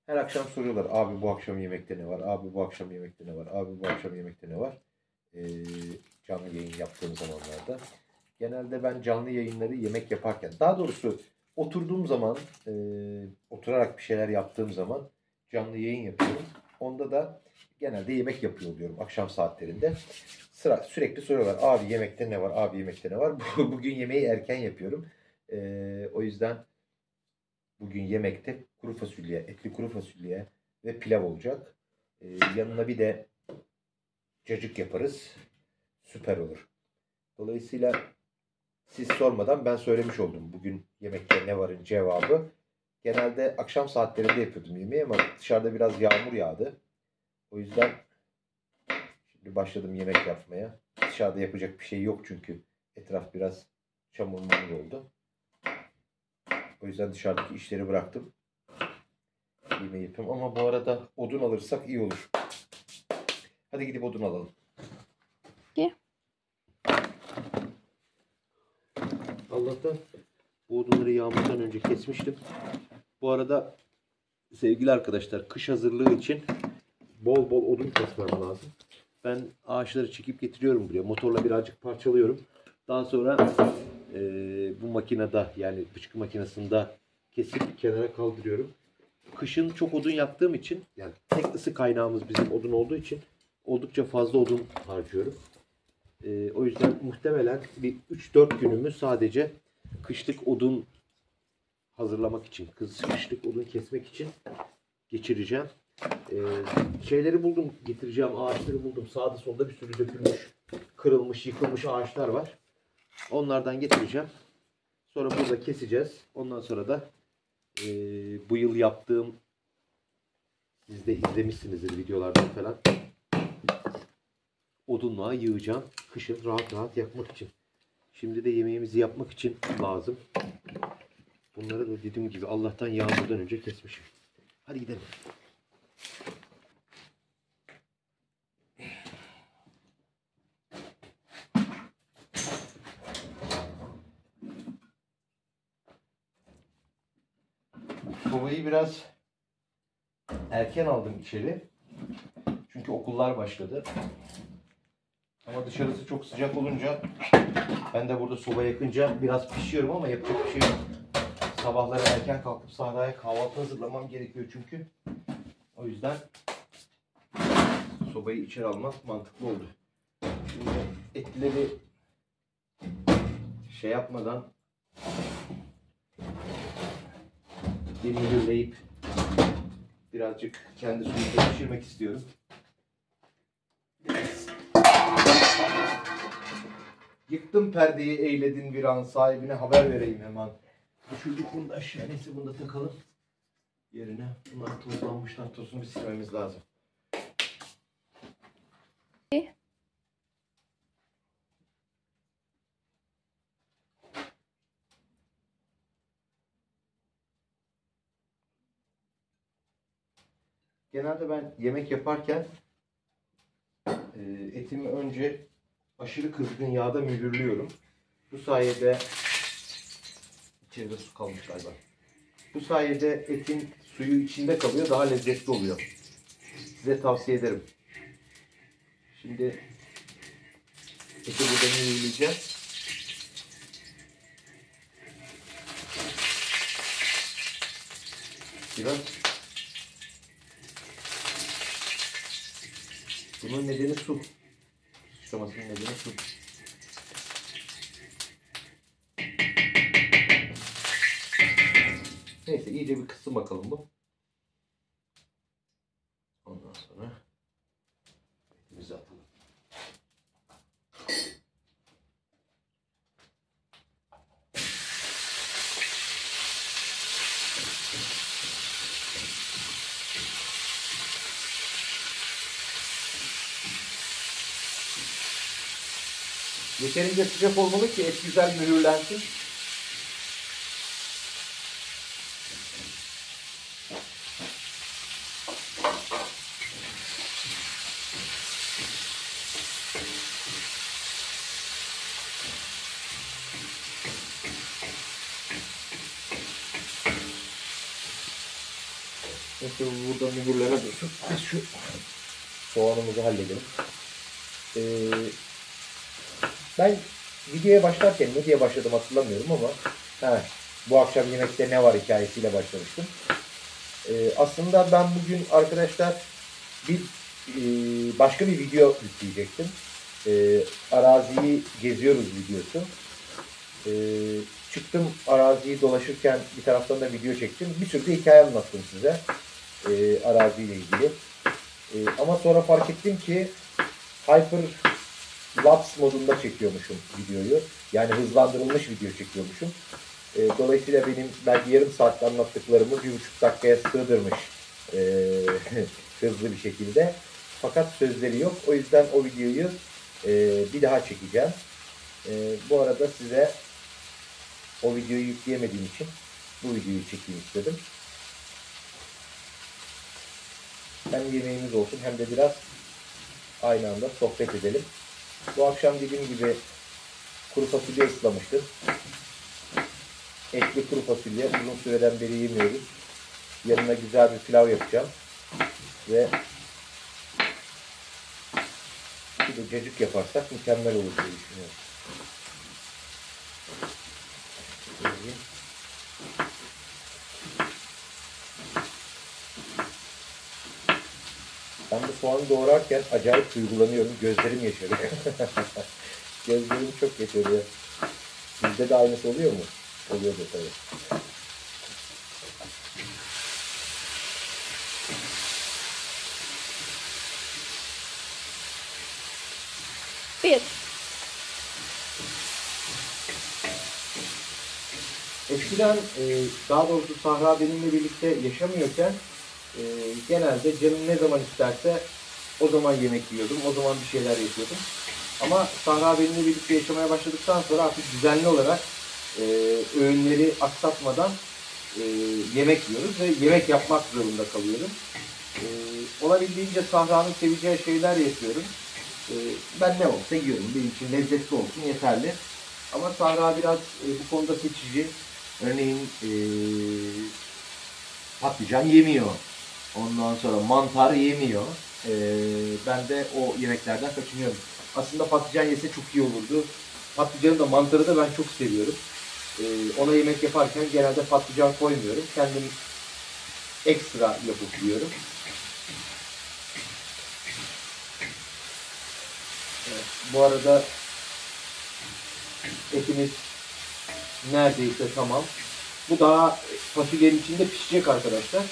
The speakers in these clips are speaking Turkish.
Her akşam soruyorlar. Abi bu akşam yemekte ne var? Abi bu akşam yemekte ne var? Abi bu akşam yemekte ne var? Canlı yayın yaptığım zamanlarda. Genelde ben canlı yayınları yemek yaparken, daha doğrusu oturduğum zaman, oturarak bir şeyler yaptığım zaman canlı yayın yapıyorum. Onda da genelde yemek yapıyor oluyorum akşam saatlerinde. Sürekli soruyorlar. Abi yemekte ne var? Abi yemekte ne var? Bugün yemeği erken yapıyorum. O yüzden bugün yemekte kuru fasulye, etli kuru fasulye ve pilav olacak. Yanına bir de cacık yaparız. Süper olur. Dolayısıyla siz sormadan ben söylemiş oldum. Bugün yemekte ne varın cevabı. Genelde akşam saatlerinde yapıyordum yemeği ama dışarıda biraz yağmur yağdı. O yüzden şimdi başladım yemek yapmaya. Dışarıda yapacak bir şey yok çünkü etraf biraz çamur oldu. O yüzden dışarıdaki işleri bıraktım. Yemeği yapıyorum ama bu arada odun alırsak iyi olur. Hadi gidip odun alalım. Gel. Allah'tan bu odunları yağmurdan önce kesmiştim. Bu arada sevgili arkadaşlar, kış hazırlığı için bol bol odun kesmem lazım. Ben ağaçları çekip getiriyorum buraya. Motorla birazcık parçalıyorum. Daha sonra bu makinede, yani bıçkı makinesinde kesip kenara kaldırıyorum. Kışın çok odun yaktığım için, yani tek ısı kaynağımız bizim odun olduğu için oldukça fazla odun harcıyorum. O yüzden muhtemelen bir 3-4 günümü sadece kışlık odun hazırlamak için, kışlık odun kesmek için geçireceğim. Şeyleri buldum, getireceğim ağaçları buldum. Sağda solda bir sürü dökülmüş, kırılmış, yıkılmış ağaçlar var. Onlardan getireceğim. Sonra burada keseceğiz. Ondan sonra da bu yıl yaptığım, siz de izlemişsinizdir videolardan falan, odunluğa yığacağım. Kışın rahat rahat yakmak için. Şimdi de yemeğimizi yapmak için lazım. Bunları da dediğim gibi Allah'tan yağmurdan önce kesmişim. Hadi gidelim. Sobayı biraz erken aldım içeri. Çünkü okullar başladı. Ama dışarısı çok sıcak olunca ben de burada soba yakınca biraz pişiyorum ama yapacak bir şey yok. Sabahları erken kalkıp sahaya kahvaltı hazırlamam gerekiyor çünkü. O yüzden sobayı içeri almak mantıklı oldu. Şimdi etleri şey yapmadan demiri birazcık kendi suyunda pişirmek istiyorum. Yıktım perdeyi, eyledin bir an, sahibine haber vereyim hemen. Düşürdük bunu da aşağı, neyse bunu da takalım yerine. Bunlar tozlanmışlar, tozunu bir silmemiz lazım. Genelde ben yemek yaparken etimi önce aşırı kızgın yağda mühürlüyorum. Bu sayede içeride su kalmış galiba. Bu sayede etin suyu içinde kalıyor, daha lezzetli oluyor. Size tavsiye ederim. Şimdi eti burada mühürleyeceğim. Biraz. Bunun nedeni su. Sıçramasının nedeni su. Neyse iyice bir kısın bakalım bu. Ondan sonra etimizi atalım. Yeterince sıcak olmalı ki et güzel mühürlensin. Neyse burada mühürleme dursun. Biz şu soğanımızı halledelim. Ben videoya başlarken ne diye başladım hatırlamıyorum ama bu akşam yemekte ne var hikayesiyle başlamıştım. Aslında ben bugün arkadaşlar bir başka bir video yükleyecektim. Araziyi geziyoruz videosu. Çıktım araziyi dolaşırken bir taraftan da video çektim. Bir sürü de hikaye anlattım size araziyle ilgili. Ama sonra fark ettim ki Hyper Lapse modunda çekiyormuşum videoyu. Yani hızlandırılmış video çekiyormuşum. Dolayısıyla benim belki yarım saatte anlattıklarımı 1,5 dakikaya sığdırmış hızlı bir şekilde. Fakat sözleri yok. O yüzden o videoyu bir daha çekeceğim. Bu arada size o videoyu yükleyemediğim için bu videoyu çekeyim istedim. Hem yemeğimiz olsun hem de biraz aynı anda sohbet edelim. Bu akşam dediğim gibi kuru fasulye ıslamıştım. Etli kuru fasulye uzun süreden beri yemiyoruz. Yanına güzel bir pilav yapacağım. Ve bir de cacık yaparsak mükemmel olur diye düşünüyorum. Ben bu soğanı doğrarken acayip duygulanıyorum. Gözlerim yaşarıyor. Gözlerim çok yaşarıyor. Sizde de aynısı oluyor mu? Oluyor da tabii. Bir. Eskiden daha doğrusu Sahra benimle birlikte yaşamıyorken genelde canım ne zaman isterse o zaman yemek yiyordum. O zaman bir şeyler yapıyordum. Ama Sahra benimle birlikte yaşamaya başladıktan sonra artık düzenli olarak öğünleri aksatmadan yemek yiyoruz ve yemek yapmak zorunda kalıyorum. Olabildiğince Sahra'nın seveceği şeyler yapıyorum. Ben ne olsa yiyorum. Benim için lezzetli olsun yeterli. Ama Sahra biraz bu konuda seçici. Örneğin patlıcan yemiyor. Ondan sonra mantar yemiyor. Ben de o yemeklerden kaçınıyorum. Aslında patlıcan yese çok iyi olurdu. Patlıcanı da mantarı da ben çok seviyorum. Ona yemek yaparken genelde patlıcan koymuyorum. Kendim ekstra yapıp yiyorum. Evet, bu arada etimiz neredeyse tamam. Bu daha fasulyenin içinde pişecek arkadaşlar.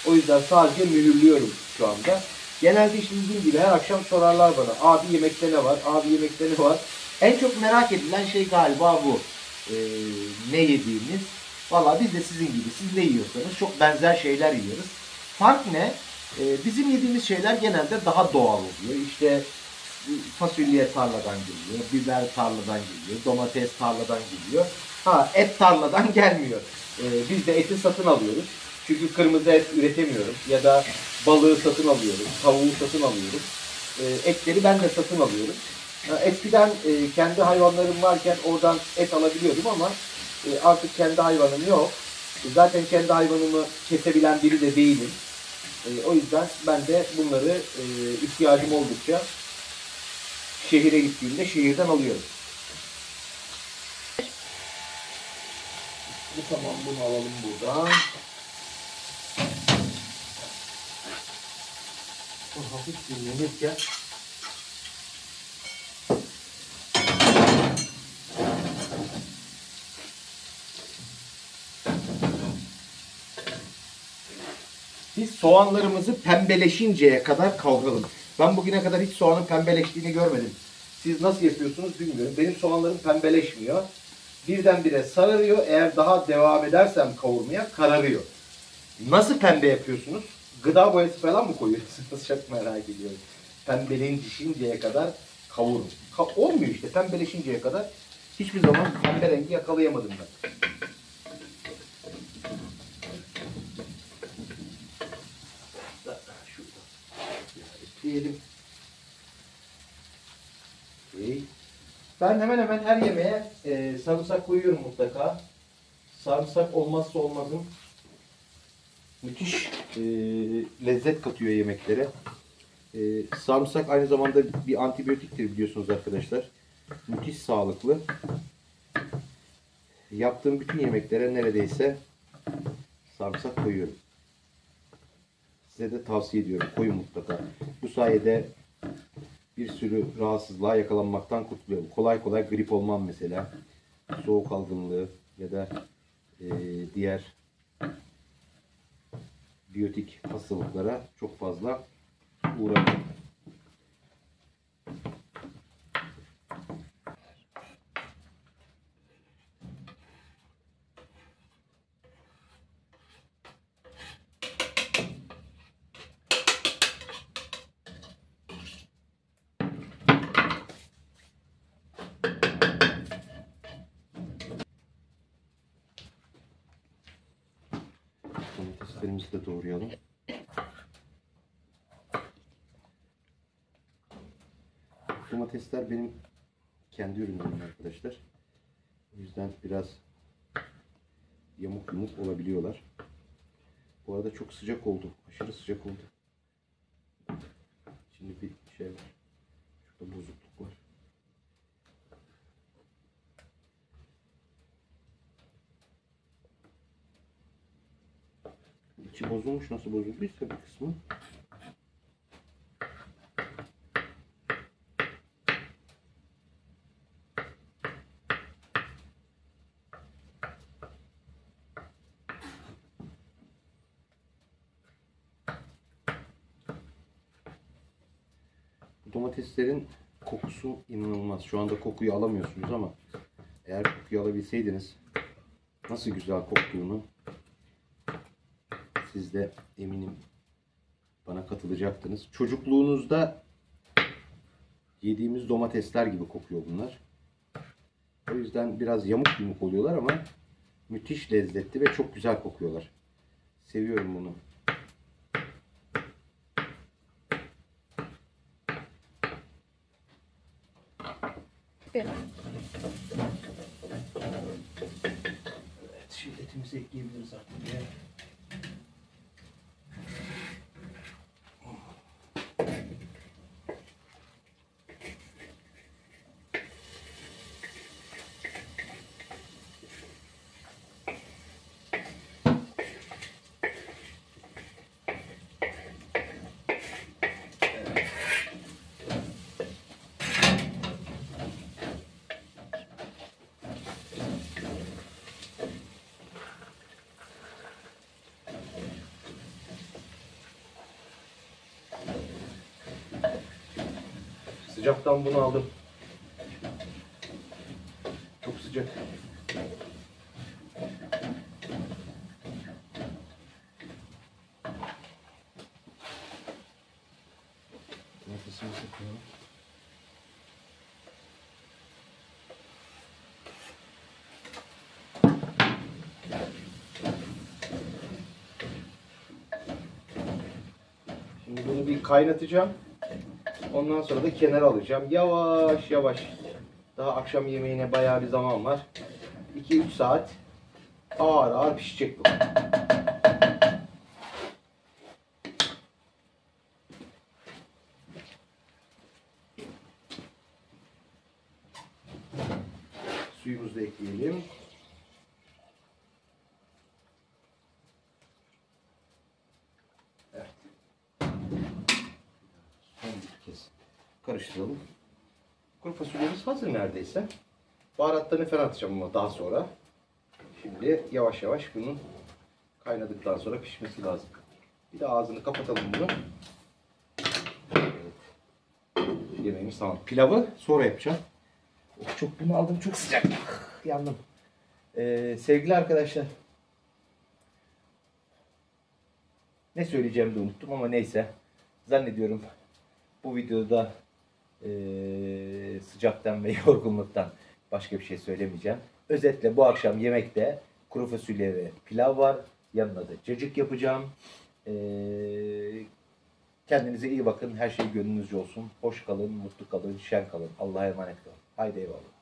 O yüzden sadece mühürlüyorum şu anda. Genelde işte dediğim gibi her akşam sorarlar bana. Abi yemekte ne var? Abi yemekte ne var? En çok merak edilen şey galiba bu. Ne yediğimiz. Valla biz de sizin gibi. Siz ne yiyorsanız çok benzer şeyler yiyoruz. Fark ne? Bizim yediğimiz şeyler genelde daha doğal oluyor. İşte fasulye tarladan geliyor, biber tarladan geliyor, domates tarladan geliyor. Et tarladan gelmiyor. Biz de eti satın alıyoruz. Çünkü kırmızı et üretemiyorum. Ya da balığı satın alıyorum, tavuğu satın alıyorum. Etleri ben de satın alıyorum. Eskiden kendi hayvanlarım varken oradan et alabiliyordum ama artık kendi hayvanım yok. Zaten kendi hayvanımı kesebilen biri de değilim. O yüzden ben de bunları ihtiyacım oldukça şehire gittiğimde şehirden alıyorum. Bu tamam, bunu alalım buradan. Hafif dinlenirken biz soğanlarımızı pembeleşinceye kadar kavuralım. Ben bugüne kadar hiç soğanın pembeleştiğini görmedim. Siz nasıl yapıyorsunuz bilmiyorum. Benim soğanlarım pembeleşmiyor. Birdenbire sararıyor. Eğer daha devam edersem kavurmaya kararıyor. Nasıl pembe yapıyorsunuz? Gıda boyası falan mı koyuyorsunuz? Çok merak ediyorum. Pembeleşinceye kadar kavurun. Olmuyor işte pembeleşinceye kadar. Hiçbir zaman pembe rengi yakalayamadım ben. Diyelim. Ben hemen hemen her yemeğe sarımsak koyuyorum mutlaka. Sarımsak olmazsa olmazım. Müthiş lezzet katıyor yemeklere. Sarımsak aynı zamanda bir antibiyotiktir biliyorsunuz arkadaşlar. Müthiş sağlıklı. Yaptığım bütün yemeklere neredeyse sarımsak koyuyorum. Size de tavsiye ediyorum. Koyun mutlaka. Bu sayede bir sürü rahatsızlığa yakalanmaktan kurtuluyorum. Kolay kolay grip olmam mesela. Soğuk algınlığı ya da diğer biyotik hastalıklara çok fazla uğramıyorum. Domateslerimizi de doğrayalım. Domatesler benim kendi ürünlerim arkadaşlar. O yüzden biraz yamuk yumuk olabiliyorlar. Bu arada çok sıcak oldu. Aşırı sıcak oldu. Şimdi bir şey var. Şurada bozukluk var. İçi bozulmuş. Nasıl bozulduysa bir kısmı. Domateslerin kokusu inanılmaz. Şu anda kokuyu alamıyorsunuz ama eğer kokuyu alabilseydiniz nasıl güzel koktuğunu siz de eminim bana katılacaktınız. Çocukluğunuzda yediğimiz domatesler gibi kokuyor bunlar. O yüzden biraz yamuk yumuk oluyorlar ama müthiş lezzetli ve çok güzel kokuyorlar. Seviyorum bunu. Bir. Evet, şimdi etimizi ekleyebiliriz artık ya. Sıcaktan bunu aldım. Çok sıcak. Domatesimizi koyalım. Şimdi bunu bir kaynatacağım. Ondan sonra da kenara alacağım. Yavaş yavaş. Daha akşam yemeğine bayağı bir zaman var. 2-3 saat ağır ağır pişecek bu. Suyumuzu da ekleyelim. Evet. Son bir kez karıştıralım. Kuru fasulyemiz hazır neredeyse. Baharatlarını falan atacağım ama daha sonra. Şimdi yavaş yavaş bunun kaynadıktan sonra pişmesi lazım. Bir de ağzını kapatalım bunu. Evet. Yemeğimiz tamam. Pilavı sonra yapacağım. Oh, çok bunu aldım, çok sıcak. Yandım. Sevgili arkadaşlar. Ne söyleyeceğimi de unuttum ama neyse. Zannediyorum bu videoda sıcaktan ve yorgunluktan başka bir şey söylemeyeceğim. Özetle bu akşam yemekte kuru fasulye ve pilav var. Yanına da cacık yapacağım. Kendinize iyi bakın. Her şey gönlünüzce olsun. Hoş kalın, mutlu kalın, şen kalın. Allah'a emanet kalın. Haydi eyvallah.